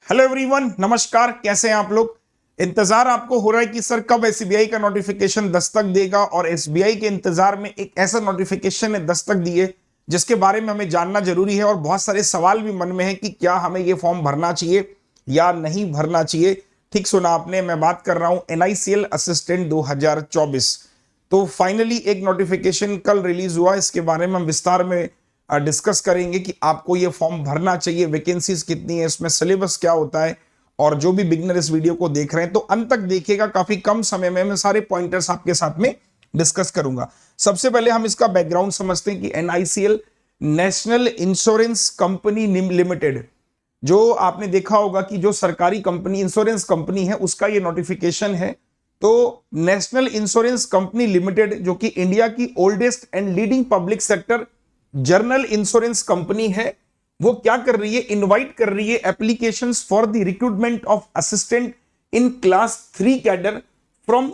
Hello everyone, नमस्कार। कैसे हैं आप लोग? इंतजार आपको हो रहा है कि सर कब एसबीआई का नोटिफिकेशन दस्तक देगा, और एसबीआई के इंतजार में एक ऐसा नोटिफिकेशन ने दस्तक दिए जिसके बारे में हमें जानना जरूरी है। और बहुत सारे सवाल भी मन में है कि क्या हमें ये फॉर्म भरना चाहिए या नहीं भरना चाहिए। ठीक सुना आपने, मैं बात कर रहा हूं एनआईसीएल असिस्टेंट 2024। तो फाइनली एक नोटिफिकेशन कल रिलीज हुआ, इसके बारे में हम विस्तार में डिस्कस करेंगे कि आपको ये फॉर्म भरना चाहिए, वैकेंसीज कितनी है, इसमें सिलेबस क्या होता है। और जो भी बिगनर इस वीडियो को देख रहे हैं तो अंत तक देखिएगा, काफी कम समय में मैं सारे पॉइंटर्स आपके साथ में डिस्कस करूंगा। सबसे पहले हम इसका बैकग्राउंड समझते हैं कि NICL national insurance company limited, जो आपने देखा होगा कि जो सरकारी कंपनी इंश्योरेंस कंपनी है उसका ये नोटिफिकेशन है। तो नेशनल इंश्योरेंस कंपनी लिमिटेड, जो कि इंडिया की oldest and leading public sector journal insurance company है, वो क्या कर रही है, इनवाइट कर रही है applications for the recruitment of assistant in class 3 cadre from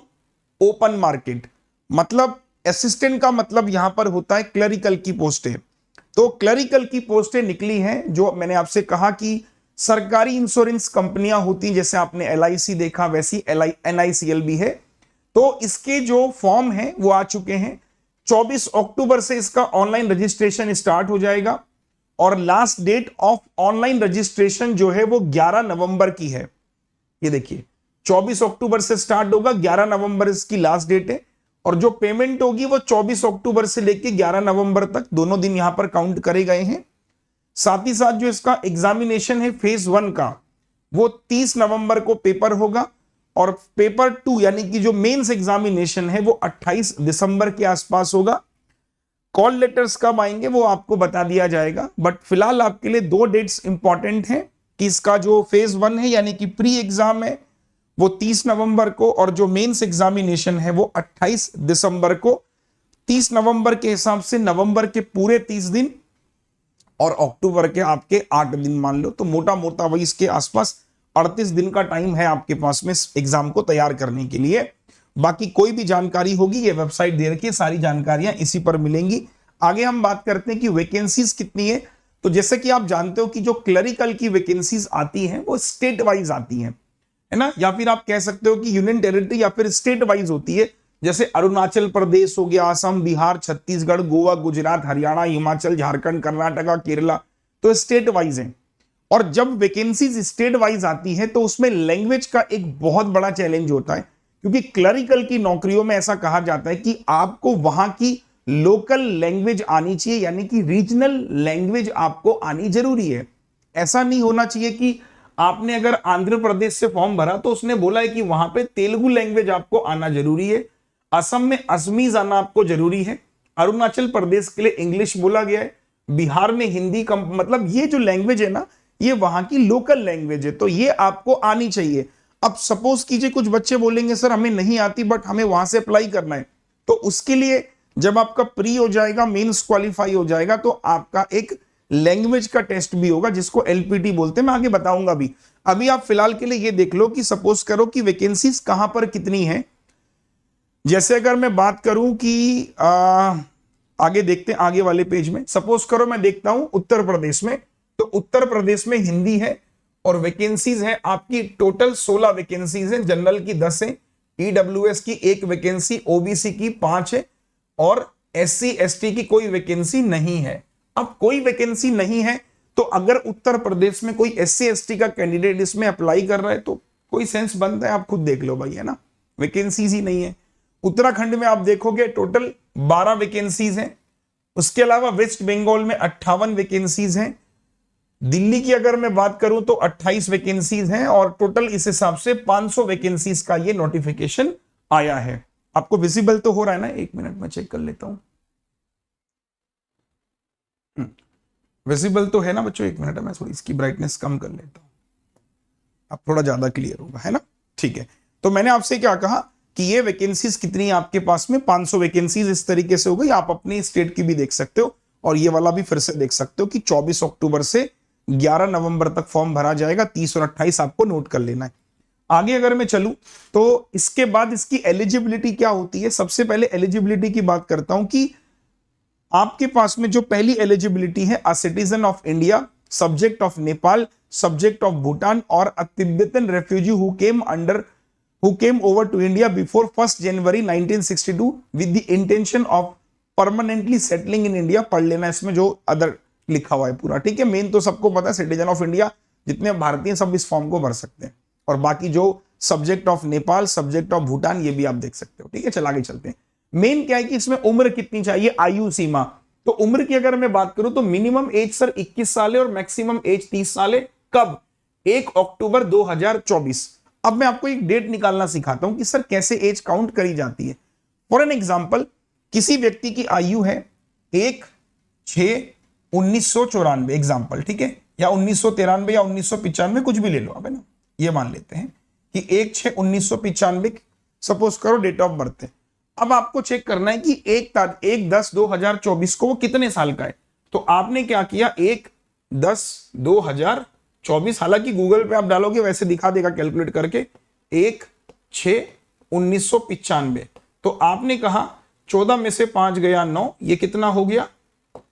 open market. मतलब असिस्टेंट का मतलब यहां पर होता है क्लरिकल की पोस्टें। तो क्लरिकल की पोस्टें निकली हैं, जो मैंने आपसे कहा कि सरकारी इंश्योरेंस कंपनियां होती हैं, जैसे आपने एलआईसी देखा वैसी एनआईसीएल भी है। तो इसके जो फॉर्म हैं वो आ चुके हैं। 24 अक्टूबर से इसका ऑनलाइन रजिस्ट्रेशन स्टार्ट हो जाएगा, और last date of online registration जो है वो 11 नवंबर की है। ये देखिए, 24 अक्टूबर से स्टार्ट होगा, 11 नवंबर इसकी लास्ट डेट है। और जो पेमेंट होगी वो 24 अक्टूबर से लेकर 11 नवंबर तक दोनों दिन यहां पर काउंट करे गए हैं। साथ ही साथ जो इसका एग्जामिनेशन है फेज 1 का, वो 30 नवंबर को पेपर होगा, और पेपर 2 यानी कि जो मेंस एग्जामिनेशन है वो 28 दिसंबर के आसपास होगा। कॉल लेटर्स कब आएंगे वो आपको बता दिया जाएगा, बट फिलहाल आपके लिए 2 डेट्स इंपॉर्टेंट हैं कि इसका जो फेज 1 है यानी कि प्री एग्जाम है वो 30 नवंबर को, और जो मेंस एग्जामिनेशन है वो 28 दिसंबर को। 30 नवंबर के हिसाब से नवंबर के पूरे 30 दिन और अक्टूबर के आपके 8 दिन मान लो, तो मोटा मोटा वही इसके आसपास 38 दिन का टाइम है आपके पास में इस एग्जाम को तैयार करने के लिए। बाकी कोई भी जानकारी होगी, ये वेबसाइट दे रखी है, सारी जानकारियां इसी पर मिलेंगी। आगे हम बात करते हैं कि वैकेंसीज कितनी है। तो जैसे कि आप जानते हो कि जो क्लरिकल की वैकेंसीज आती हैं वो स्टेट वाइज आती हैं, है ना, या फिर आप कह सकते हो कि यूनियन टेरिटरी या फिर स्टेट वाइज होती है। जैसे अरुणाचल प्रदेश हो गया, असम, बिहार, छत्तीसगढ़, गोवा, गुजरात, हरियाणा, हिमाचल, झारखंड, कर्नाटका, केरला, तो स्टेट वाइज है। और जब वैकेंसीज स्टेट वाइज आती है तो उसमें लैंग्वेज का एक बहुत बड़ा चैलेंज होता है, क्योंकि क्लरिकल की नौकरियों में ऐसा कहा जाता है कि आपको वहां की लोकल लैंग्वेज आनी चाहिए, यानी कि रीजनल लैंग्वेज आपको आनी जरूरी है। ऐसा नहीं होना चाहिए कि आपने अगर आंध्र प्रदेश से फॉर्म भरा तो उसने बोला है कि वहां पे तेलुगु लैंग्वेज आपको आना जरूरी है, असम में असमीज आना आपको जरूरी है, अरुणाचल प्रदेश के लिए इंग्लिश बोला गया है, बिहार में हिंदी का मतलब ये जो लैंग्वेज है ना, ये वहां की लोकल लैंग्वेज है, तो ये आपको आनी चाहिए। अब सपोज कीजिए कुछ बच्चे बोलेंगे सर हमें नहीं आती बट हमें वहां से अप्लाई करना है, तो उसके लिए जब आपका प्री हो जाएगा, मेंस क्वालिफाई हो जाएगा, तो आपका एक लैंग्वेज का टेस्ट भी होगा जिसको एलपीटी बोलते हैं, मैं आगे बताऊंगा भी। अभी आप फिलहाल के लिए ये देख लो कि सपोज करो कि वैकेंसीज कहां पर कितनी है। जैसे अगर मैं बात करूं कि आगे देखते हैं, आगे वाले पेज में सपोज करो मैं देखता हूं उत्तर प्रदेश में, तो उत्तर प्रदेश में हिंदी है और वैकेंसीज है आपकी टोटल 16 वैकेंसीज है। जनरल की 10 है, ईडब्ल्यूएस की 1 वैकेंसी, ओबीसी की 5 है, और एससी एसटी की कोई वैकेंसी नहीं है। अब कोई वैकेंसी नहीं है तो अगर उत्तर प्रदेश में कोई एससी एसटी का कैंडिडेट इसमें अप्लाई कर रहा है तो कोई सेंस बनता है? आप खुद देख लो भाई, है ना, वैकेंसीज ही नहीं है। उत्तराखंड में आप देखोगे टोटल 12 वैकेंसीज हैं। उसके अलावा वेस्ट बंगाल में 58 वैकेंसीज हैं। दिल्ली की अगर मैं बात करूं तो 28 वैकेंसीज हैं, और टोटल इस हिसाब से 500 वैकेंसीज का ये नोटिफिकेशन आया है। आपको विजिबल तो हो रहा है ना? एक मिनट में चेक कर लेता हूं, विजिबल तो है ना बच्चों? एक मिनट, मैं थोड़ी इसकी ब्राइटनेस कम कर लेता हूं, अब थोड़ा ज्यादा क्लियर होगा, है ना? ठीक है। तो मैंने आपसे क्या कहा कि ये वैकेंसीज कितनी है आपके पास में, 500 वैकेंसीज इस तरीके से हो गई। आप अपनी स्टेट की भी देख सकते हो, और ये वाला भी फिर से देख सकते हो कि 24 अक्टूबर से 11 नवंबर तक फॉर्म भरा जाएगा। 30 और 28 आपको नोट कर लेना है। आगे अगर मैं चलूं तो इसके बाद इसकी एलिजिबिलिटी क्या होती है। सबसे पहले एलिजिबिलिटी की बात करता हूं कि आपके पास में जो पहली एलिजिबिलिटी है, a citizen of India, subject of Nepal, subject of Bhutan, or a Tibetan refugee who came over to India before 1st January 1962 with the intention of permanently settling in India. पढ़ लेना इसमें जो अदर लिखा हुआ है पूरा, ठीक है। मेन तो सबको पता है, सिटीजन ऑफ इंडिया जितने भारतीय सब इस फॉर्म को भर सकते हैं, और बाकी जो subject of Nepal, subject of Bhutan, ये भी आप देख सकते हो, ठीक है। चल आगे चलते हैं। मेन क्या है कि इसमें उम्र कितनी चाहिए, आयु सीमा। तो उम्र की अगर मैं बात करूं तो मिनिमम एज सर 21 साल है और मैक्सिमम एज 30 साल है। कब? 1 अक्टूबर 2024। अब मैं आपको एक डेट निकालना सिखाता हूं कि सर कैसे एज काउंट करी जाती है। फॉर एन एग्जाम्पल, किसी व्यक्ति की आयु है 1/6/1994 एग्जाम्पल, ठीक है, या 1993 या 1995, कुछ भी ले लो आप, है ना। ये मान लेते हैं कि 1/6/1995 सपोज करो डेट ऑफ बर्थ है। अब आपको चेक करना है कि 1/10/2024 को वो कितने साल का है। तो आपने क्या किया, 1/10/2024, हालांकि गूगल पे आप डालोगे वैसे दिखा देगा कैलकुलेट करके, 1/6/1995। तो आपने कहा 14 में से 5 गया 9, ये कितना हो गया,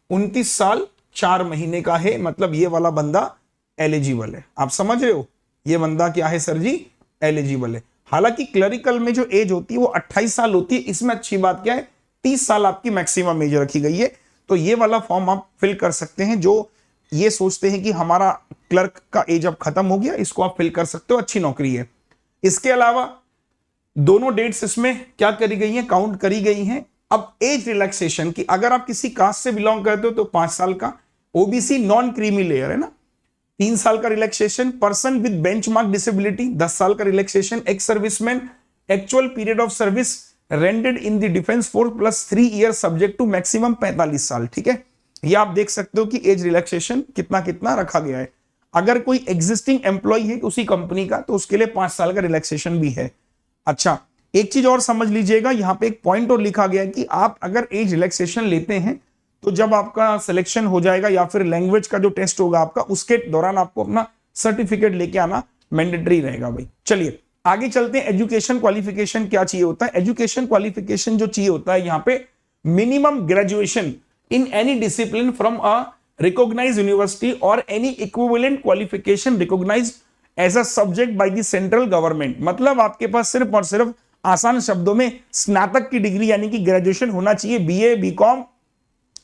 29 साल 4 महीने का है। मतलब ये वाला बंदा एलिजिबल है। आप समझ रहे हो, ये बंदा क्या है सर जी, एलिजिबल है। हालांकि क्लरिकल में जो एज होती है वो 28 साल होती है। इसमें अच्छी बात क्या है, 30 साल आपकी मैक्सिमम एज रखी गई है। तो ये वाला फॉर्म आप फिल कर सकते हैं। जो ये सोचते हैं कि हमारा क्लर्क का एज अब खत्म हो गया, इसको आप फिल कर सकते हो, अच्छी नौकरी है। इसके अलावा दोनों डेट्स इसमें क्या करी गई हैं, काउंट करी गई हैं। अब एज रिलैक्सेशन की, अगर आप किसी कास्ट से बिलोंग करते हो तो 5 साल का, ओबीसी नॉन क्रीमी लेयर है ना, 3 साल का relaxation. Person with benchmark disability 10 साल का relaxation. Ex serviceman actual period of service rendered in the defence force plus 3 year subject to maximum 45 साल, ठीक है। ये आप देख सकते हो कि एज रिलैक्सेशन कितना कितना रखा गया है। अगर कोई एग्जिस्टिंग एम्प्लॉय है उसी कंपनी का तो उसके लिए 5 साल का रिलैक्सेशन भी है। अच्छा, एक चीज और समझ लीजिएगा, यहां पे एक पॉइंट और लिखा गया है कि आप अगर एज रिलैक्सेशन लेते हैं तो जब आपका सिलेक्शन हो जाएगा या फिर लैंग्वेज का जो टेस्ट होगा आपका, उसके दौरान आपको अपना सर्टिफिकेट लेके आना मैंडेटरी रहेगा भाई। चलिए आगे चलते हैं। एजुकेशन क्वालिफिकेशन क्या चाहिए होता है। एजुकेशन क्वालिफिकेशन जो चाहिए होता है, यहां पे minimum graduation in any discipline from a recognised university और any equivalent qualification recognised as a subject by the central government. मतलब आपके पास सिर्फ और सिर्फ, आसान शब्दों में, स्नातक की डिग्री यानी कि ग्रेजुएशन होना चाहिए। बीए, बीकॉम,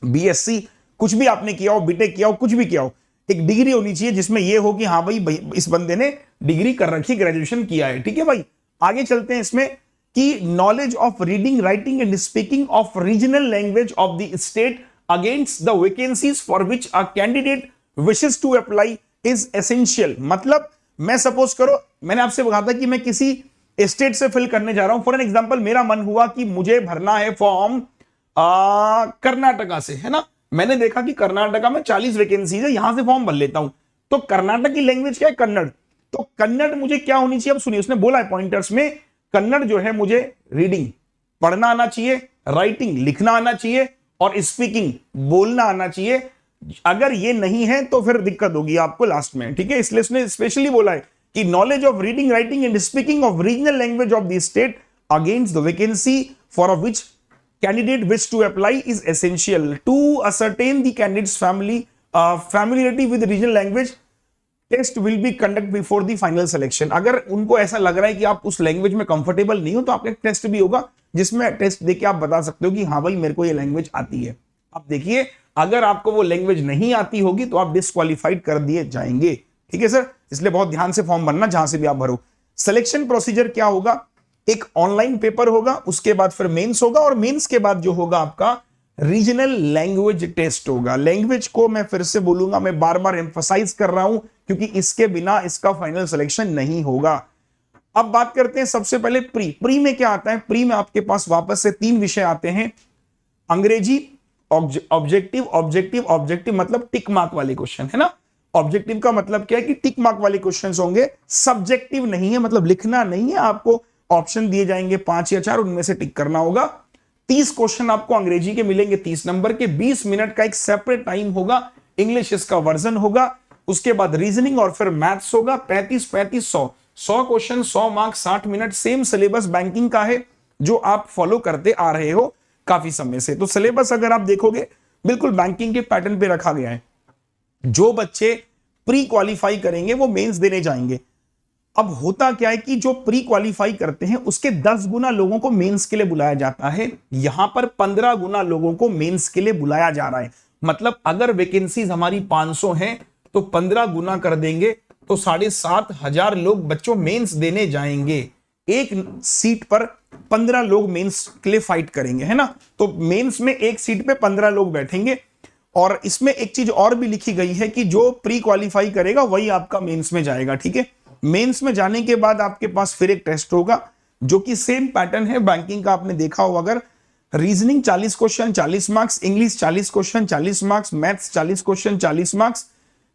बीएससी, कुछ भी आपने किया हो, बीटेक किया हो, कुछ भी किया हो, एक डिग्री होनी चाहिए जिसमें यह हो कि हाँ भाई इस बंदे ने डिग्री कर रखी, ग्रेजुएशन किया है, ठीक है भाई। आगे चलते हैं इसमें कि knowledge of reading, writing and speaking of regional language of the state against the vacancies for which a candidate wishes to apply is essential. मतलब मैं सपोज करो, मैंने आपसे कहा था कि मैं किसी स्टेट से फिल करने जा रहा हूं। फॉर एन एग्जांपल, मेरा मन हुआ कि मुझे भरना है फॉर्म कर्नाटका से, है ना। मैंने देखा कि कर्नाटका में 40 वैकेंसीज है, यहां से फॉर्म भर लेता हूं। तो कर्नाटक की लैंग्वेज क्या है, कन्नड़। तो कन्नड़ मुझे क्या होनी चाहिए, अब सुनिए, उसने बोला है पॉइंटर्स में, कन्नड़ जो है मुझे रीडिंग पढ़ना आना चाहिए, राइटिंग लिखना आना चाहिए, और स्पीकिंग बोलना आना चाहिए। अगर ये नहीं है तो फिर दिक्कत होगी आपको लास्ट में, ठीक है। इसलिए उसने स्पेशली बोला है कि knowledge of reading, writing and speaking of regional language of the state against the vacancy for which candidate wish to apply is essential to ascertain the candidate's familiarity with regional language. Test will be conducted before the final selection. अगर उनको ऐसा लग रहा है कि आप उस language में कंफर्टेबल नहीं हो तो आपका टेस्ट भी होगा, जिसमें टेस्ट देके आप बता सकते हो कि हाँ भाई मेरे को ये लैंग्वेज आती है। अब देखिए, अगर आपको वो लैंग्वेज नहीं आती होगी तो आप डिस्क्वालीफाइड कर दिए जाएंगे, ठीक है सर। इसलिए बहुत ध्यान से फॉर्म भरना जहां से भी आप भरो। सिलेक्शन प्रोसीजर क्या होगा, एक ऑनलाइन पेपर होगा, उसके बाद फिर मेंस होगा, और मेंस के बाद जो होगा आपका रीजनल लैंग्वेज टेस्ट होगा। लैंग्वेज को मैं फिर से बोलूंगा, मैं बार बार एम्फसाइज कर रहा हूं क्योंकि इसके बिना इसका फाइनल सिलेक्शन नहीं होगा। अब बात करते हैं सबसे पहले प्री में क्या आता है। प्री में आपके पास वापस से 3 विषय आते हैं, अंग्रेजी, ऑब्जेक्टिव, ऑब्जेक्टिव, ऑब्जेक्टिव मतलब टिक मार्क वाले क्वेश्चन, है ना। ऑब्जेक्टिव का मतलब क्या है कि टिक मार्क वाले क्वेश्चन होंगे, सब्जेक्टिव नहीं है, मतलब लिखना नहीं है, आपको ऑप्शन दिए जाएंगे 5 या 4, उनमें से टिक करना होगा। 30 क्वेश्चन आपको अंग्रेजी के मिलेंगे 30 नंबर के, 20 मिनट का एक सेपरेट टाइम होगा, इंग्लिश इसका वर्जन होगा। उसके बाद रीजनिंग और फिर मैथ्स होगा, 35 100 question, 100 mark, 60 minute. Same syllabus banking का है जो आप फॉलो करते आ रहे हो काफी समय से। तो सिलेबस अगर आप देखोगे बिल्कुल बैंकिंग के पैटर्न पे रखा गया है। जो बच्चे प्री क्वालिफाई करेंगे वो मेंस देने जाएंगे। अब होता क्या है कि जो प्री क्वालिफाई करते हैं उसके 10 गुना लोगों को मेंस के लिए बुलाया जाता है, यहां पर 15 गुना लोगों को मेंस के लिए बुलाया जा रहा है। मतलब अगर वैकेंसीज हमारी 500 हैं तो 15 गुना कर देंगे तो 7,500 लोग बच्चों मेंस देने जाएंगे। एक सीट पर 15 लोग मेंस के लिए फाइट करेंगे, है ना। तो मेंस में एक सीट पे 15 लोग बैठेंगे। और इसमें एक चीज और भी लिखी गई है कि जो प्री क्वालिफाई करेगा वही आपका मेंस में जाएगा, ठीक है। मेंस में जाने के बाद आपके पास फिर एक टेस्ट होगा जो कि सेम पैटर्न है बैंकिंग का, आपने देखा हो अगर। Reasoning 40 question 40 marks, English 40 question 40 marks, maths 40 question 40 marks,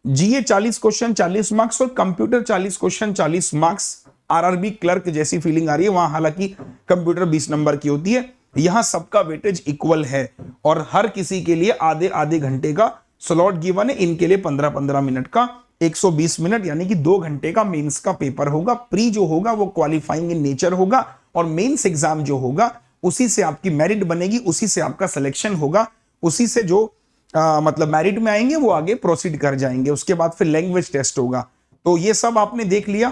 GA 40 question 40 marks और computer 40 question 40 marks. RRB clerk जैसी फीलिंग आ रही है, वहां हालांकि कंप्यूटर 20 नंबर की होती है। यहां सबका वेटेज इक्वल है और हर किसी के लिए आधे आधे घंटे का स्लॉट गिवन है। इनके लिए 15-15 मिनट का 120 मिनट यानी कि 2 घंटे का मेंस का पेपर होगा। प्री जो होगा वो क्वालिफाइंग इन नेचर होगा और मेंस एग्जाम जो होगा उसी से आपकी मेरिट बनेगी, उसी से आपका सिलेक्शन होगा, उसी से जो मतलब मेरिट में आएंगे वो आगे प्रोसीड कर जाएंगे। उसके बाद फिर लैंग्वेज टेस्ट होगा। तो ये सब आपने देख लिया।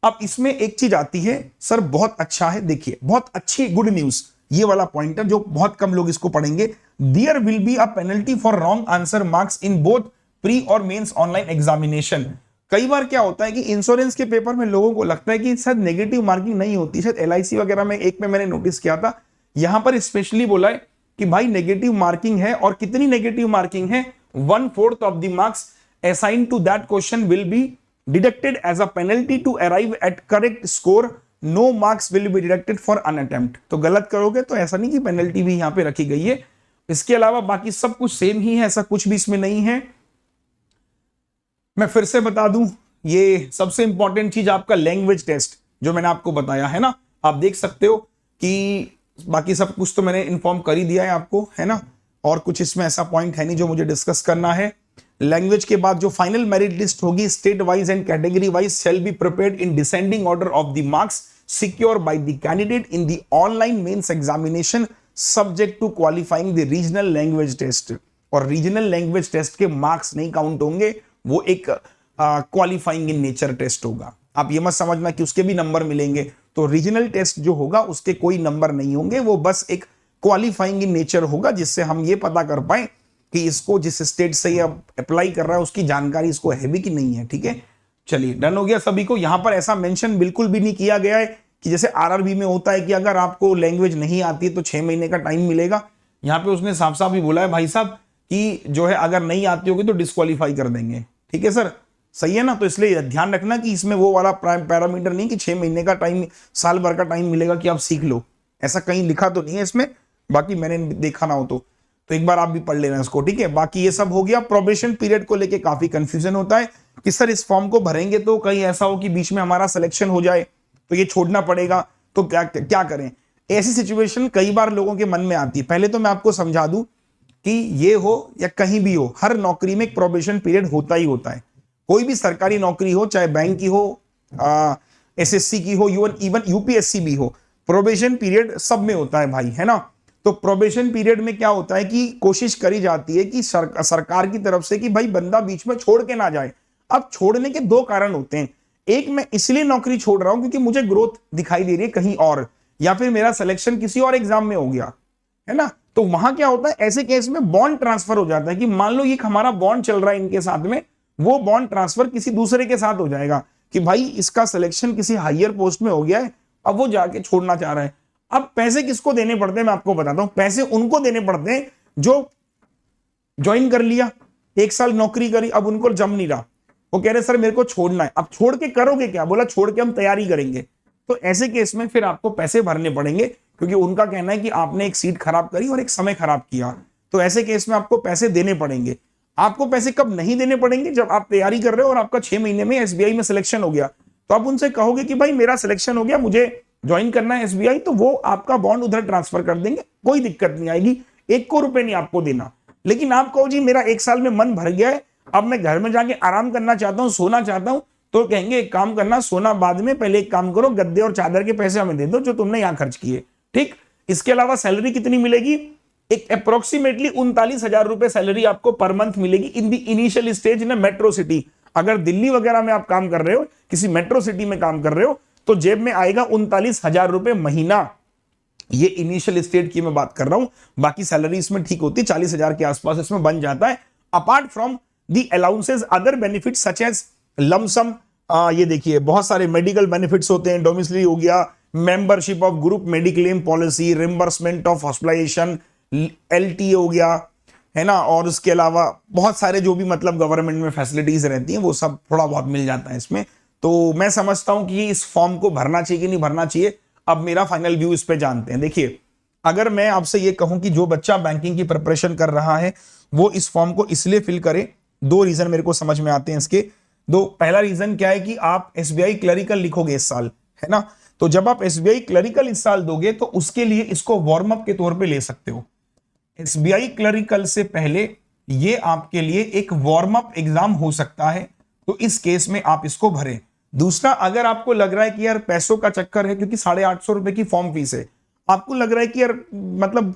अब इसमें एक चीज आती है, सर बहुत अच्छा है, देखिए बहुत अच्छी गुड न्यूज, ये वाला पॉइंटर जो बहुत कम लोग इसको पढ़ेंगे। There will be a penalty for wrong answer marks in both pre और मेंस ऑनलाइन एग्जामिनेशन। कई बार क्या होता है कि इंश्योरेंस के पेपर में लोगों को लगता है कि शायद नेगेटिव मार्किंग नहीं होती, शायद एलआईसी वगैरह में एक में मैंने नोटिस किया था, यहां पर स्पेशली बोला है कि भाई नेगेटिव मार्किंग है। और कितनी नेगेटिव मार्किंग है? 1/4 of the marks assigned to that question will be deducted as a penalty to arrive at correct score, no marks will be deducted for unattempted. तो गलत करोगे तो ऐसा नहीं कि पेनल्टी भी यहां पे रखी गई है, इसके अलावा बाकी सब कुछ सेम ही है, ऐसा कुछ भी इसमें नहीं है। मैं फिर से बता दूं, ये सबसे इंपॉर्टेंट चीज आपका लैंग्वेज टेस्ट जो मैंने आपको बताया है ना, आप देख सकते हो कि बाकी सब कुछ तो मैंने इन्फॉर्म कर ही दिया है आपको, है ना। और कुछ इसमें ऐसा पॉइंट है नहीं जो मुझे डिस्कस करना है। लैंग्वेज के बाद जो फाइनल मेरिट लिस्ट होगी state wise and category wise shall be prepared in descending order of the marks secure by the candidate in the online mains examination subject to qualifying the regional language test. और regional language test के marks नहीं count होंगे, वो एक qualifying in nature test होगा। आप ये मत समझना कि उसके भी नंबर मिलेंगे। तो रीजनल टेस्ट जो होगा उसके कोई नंबर नहीं होंगे, वो बस एक क्वालिफाइंग इन नेचर होगा जिससे हम ये पता कर पाए कि इसको जिस स्टेट से ये अप्लाई कर रहा है उसकी जानकारी इसको है भी कि नहीं है, ठीक है। चलिए डन हो गया सभी को। यहां पर ऐसा मेंशन बिल्कुल भी नहीं किया गया है कि जैसे आरआरबी में होता है कि अगर आपको लैंग्वेज नहीं आती है तो 6 महीने का टाइम मिलेगा। यहां पे उसने साफ साफ भी बोला है भाई साहब कि जो है अगर नहीं आती होगी तो डिस्क्वालीफाई कर देंगे, ठीक है सर, सही है ना। तो इसलिए ध्यान रखना कि इसमें वो वाला पैरामीटर नहीं कि 6 महीने का टाइम, साल भर का टाइम मिलेगा कि आप सीख लो, ऐसा कहीं लिखा तो नहीं है इसमें, बाकी मैंने देखा ना हो तो एक बार आप भी पढ़ लेना इसको, ठीक है। बाकी ये सब हो गया। प्रोबेशन पीरियड को लेके काफी कंफ्यूजन होता है कि सर इस फॉर्म को भरेंगे तो कहीं ऐसा हो कि बीच में हमारा सिलेक्शन हो जाए तो ये छोड़ना पड़ेगा, तो क्या करें। ऐसी सिचुएशन कई बार लोगों के मन में आती है। पहले तो मैं आपको समझा दूं कि ये हो या कहीं भी हो, हर नौकरी में एक प्रोबेशन पीरियड होता ही होता है। कोई भी सरकारी नौकरी हो, चाहे बैंक की हो, एसएससी की हो, इवन यूपीएससी भी हो, प्रोबेशन पीरियड सब में होता है भाई, है ना। तो प्रोबेशन पीरियड में क्या होता है कि कोशिश करी जाती है कि सरकार की तरफ से कि भाई बंदा बीच में छोड़ के ना जाए। अब छोड़ने के 2 कारण होते हैं, एक मैं इसलिए नौकरी छोड़ रहा हूं क्योंकि मुझे ग्रोथ दिखाई दे रही है कहीं और, या फिर मेरा सिलेक्शन किसी और एग्जाम में हो गया, है ना। तो वहां क्या होता है, ऐसे केस में बॉन्ड ट्रांसफर हो जाता है कि मान लो ये हमारा बॉन्ड चल रहा है इनके साथ में, वो बॉन्ड ट्रांसफर किसी दूसरे के साथ हो जाएगा कि भाई इसका सिलेक्शन किसी हायर पोस्ट में हो गया है, अब वो जाके छोड़ना चाह रहा है। अब पैसे किसको देने पड़ते हैं मैं आपको बताता हूं। पैसे उनको देने पड़ते हैं जो ज्वाइन कर लिया, 1 साल नौकरी करी, अब उनको जम नहीं रहा, वो कह रहे सर मेरे को छोड़ना है। अब छोड़ के करोगे क्या? बोला छोड़ के हम तैयारी करेंगे। तो ऐसे केस में फिर आपको पैसे भरने पड़ेंगे क्योंकि उनका कहना है कि आपने एक सीट खराब करी और एक समय खराब किया। तो ऐसे केस में आपको पैसे देने पड़ेंगे। आपको पैसे कब नहीं देने पड़ेंगे? जब आप तैयारी कर रहे हो और आपका 6 महीने में एसबीआई में सिलेक्शन हो गया, तो आप उनसे कहोगे कि भाई मेरा सिलेक्शन हो गया, मुझे ज्वाइन करना है एसबीआई, तो वो आपका बॉन्ड उधर ट्रांसफर कर देंगे, कोई दिक्कत नहीं आएगी, 1 को रुपए नहीं आपको देना। लेकिन आप कहो जी मेरा 1 साल में मन भर गया है, अब मैं घर में जाके आराम करना चाहता हूं, सोना चाहता हूं, तो कहेंगे एक काम करना, सोना बाद में, पहले एक काम करो, गद्दे और चादर के पैसे हमें दे दो जो तुमने यहां खर्च किए, ठीक। इसके अलावा सैलरी कितनी मिलेगी? एक अप्रोक्सीमेटली 39,000 रुपए सैलरी आपको पर मंथ मिलेगी in the initial stage in metro city. अगर दिल्ली वगैरह में आप काम कर रहे हो, किसी मेट्रो सिटी में काम कर रहे हो, तो जेब में आएगा 39,000 रुपए महीना। ये इनिशियल स्टेट की मैं बात कर रहा हूं, बाकी सैलरी इसमें ठीक होती है, 40,000 के आसपास इसमें बन जाता है। Apart from the allowances other benefit such as lump, ये देखिए बहुत सारे मेडिकल बेनिफिट्स होते हैं, डोमिसिलरी हो गया, membership of group mediclaim policy, reimbursement of hospitalisation, LT हो गया, है ना, और उसके अलावा बहुत सारे जो भी मतलब गवर्नमेंट में फैसिलिटीज रहती हैं वो सब थोड़ा बहुत मिल जाता है इसमें। तो मैं समझता हूं कि इस फॉर्म को भरना चाहिए कि नहीं भरना चाहिए। अब मेरा फाइनल व्यू इस पे जानते हैं। देखिए, अगर मैं आपसे ये कहूं कि जो बच्चा बैंकिंग की प्रिपरेशन कर रहा है वो इस फॉर्म को इसलिए फिल करे, दो रीजन मेरे को समझ में आते हैं इसके। पहला रीजन क्या है कि आप SBI क्लरिकल लिखोगे इस साल, है ना, तो जब आप SBI क्लरिकल इस साल दोगे तो उसके लिए इसको वार्म अप के तौर पे ले सकते हो। SBI क्लरिकल से पहले ये आपके लिए एक वार्म अप एग्जाम हो सकता है, तो इस केस में आप इसको भरें। दूसरा, अगर आपको लग रहा है कि यार पैसों का चक्कर है, क्योंकि 850 रुपए की फॉर्म फीस है, आपको लग रहा है कि यार मतलब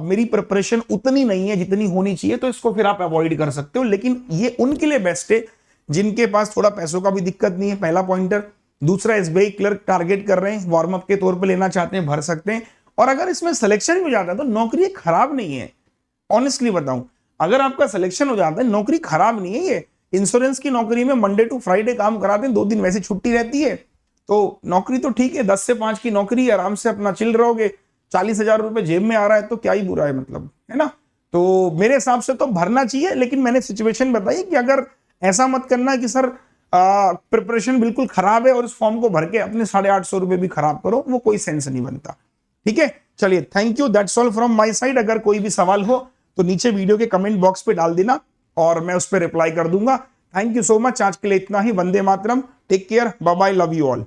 मेरी प्रिपरेशन उतनी नहीं है जितनी होनी चाहिए, तो इसको फिर आप अवॉइड कर सकते हो। लेकिन ये उनके लिए बेस्ट है जिनके पास थोड़ा पैसों का भी दिक्कत नहीं है, पहला पॉइंटर। दूसरा, SBI क्लर्क टारगेट कर रहे हैं, वार्म अप के तौर पे लेना चाहते हैं, भर सकते हैं। और अगर इसमें सिलेक्शन भी हो जाता है तो नौकरी खराब नहीं है, ऑनेस्टली बताऊं, अगर आपका सिलेक्शन हो जाता है नौकरी खराब नहीं है। ये इंश्योरेंस की नौकरी में मंडे टू फ्राइडे काम कराते हैं, 2 दिन वैसे छुट्टी रहती है, तो नौकरी तो ठीक है, 10 से 5 की नौकरी, आराम से अपना चिल रहोगे, 40,000 रुपए जेब में आ रहा है तो क्या ही बुरा है, मतलब, है ना। तो मेरे हिसाब से तो भरना चाहिए, लेकिन मैंने सिचुएशन बताई कि अगर ऐसा मत करना कि सर प्रिपरेशन बिल्कुल खराब है और इस फॉर्म को भर के अपने 850 रुपए भी खराब करो, वो कोई सेंस नहीं बनता। ठीक है, चलिए, thank you, that's all from my side. अगर कोई भी सवाल हो तो नीचे वीडियो के कमेंट बॉक्स पे डाल देना और मैं उस पर रिप्लाई कर दूंगा। थैंक यू सो मच, आज के लिए इतना ही। Vande Mataram, take care, bye bye, love you all.